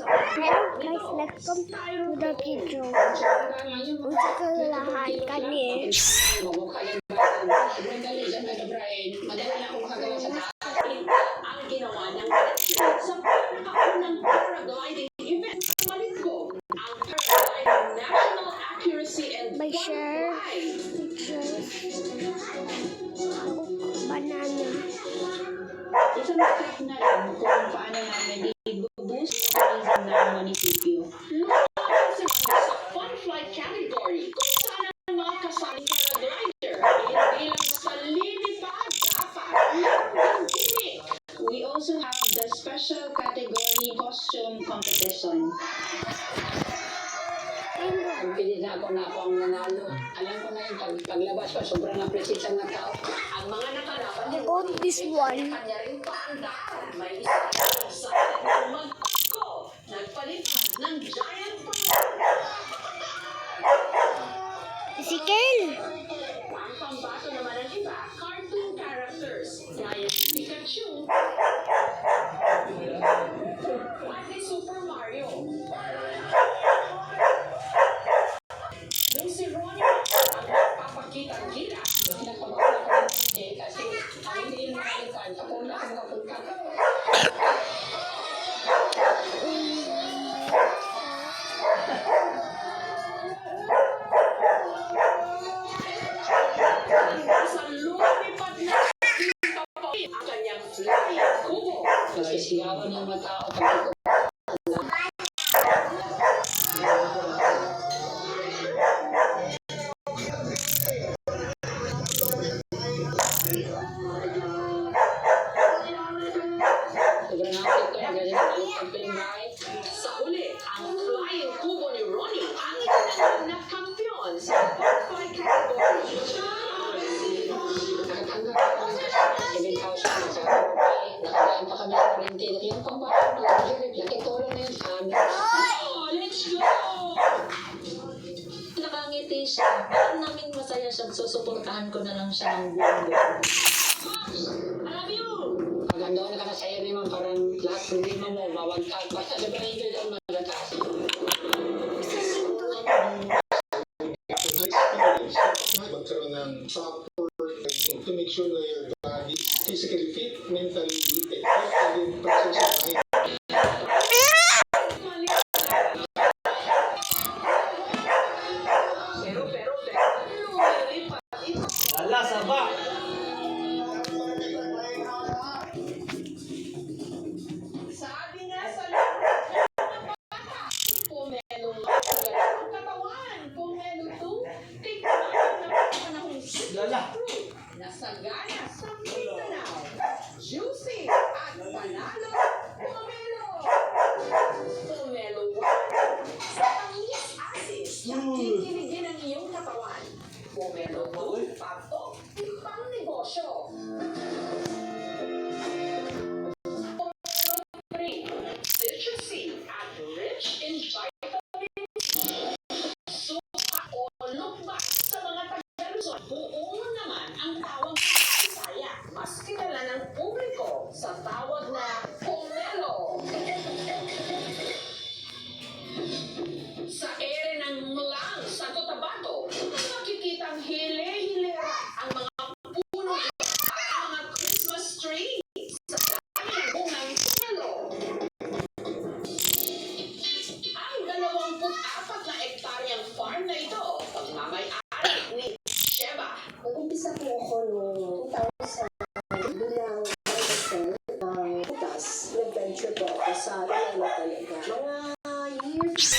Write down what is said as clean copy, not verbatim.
Hello guys, welcome to the video. Unsa ka lahat kani? Ang ginawa ng sa pinakaunang paragliding event sa Malinco, ang Paragliding National Accuracy and By share pictures. Banana. Ito na-check na lang kung paano namin i-boost ang ng munisipyo. Sa fun flight category, kung saan ang mga kasaling paraglider hindi lang sa lilipad, dapat lang gimmick. We also have the special category costume competition. Ang pilit na ako ang nanalo. Alam ko na yung paglabas ko, sobrang appreciate ng tao. Ang mga nakalaban niya, About this one. Kanya rin paandar. May isa sa magpako. Nagpalitan ng giant Si Kale. Ang pambato naman ng iba, cartoon characters. Gaya ni Pikachu. At ni Super Mario. Nung si Ronnie ang nagpapakita ang gira. Kasi ang hindi nakalitan, ako na ang napunta. Sa lumipad na ang kanyang flying kubo. Kasi sigawan ng mga tao kapag sobrang nakakit ko yung ganyan ang pagpilingay. Sa uli, ang flying kubo ni Ronnie ang itinanong na kampiyon sa butterfly category. Nakatanggap ako ng 7,000 sa kapatay. Nakadaan pa kami ng quarantine. At yung pambahan ng hirip, nakitulong na yun sa amin. Oh, let's go! Nakangiti siya. Parang namin masaya siya. Susuportahan ko na lang siya ng buong-buong. I love you! Hanggang doon ka na sa'yo naman parang lahat hindi mo mawagtag. Basta sobrang hindi doon magataas. Magkaroon ng support to make sure na your body physically fit, mentally fit, and then process of mind. Pero, lumilipad ito. Lala, saba! Sabi nga sa lahat ng bata, pumelo nga ang katawan, pumelo to, tignan ang panahong Lala! nasagana sa Mindanao. Juicy at panalo, pumelo. Pumelo 1, sa tamis asis na kikiligin ang iyong katawan. Pumelo 2, patok, ibang negosyo. Pumelo 3, citrusy at rich in vitamins. Suka o lukbak sa mga Tagaluzon. Buong naman ang tawag sa Bisaya. Mas kilala ng publiko sa tawag na pomelo. Sa ere ng Mlang sa Cotabato, makikita ang hile-hilera ang mga puno at ang mga Christmas tree sa dami ng bungang pomelo. Ang 24 na ektaryang farm na ito, pagmamay-ari ni Sheba. Nag-umpisa po ako noong 2000 bilang butas. Nag-venture po ako sa Reno talaga. Mga years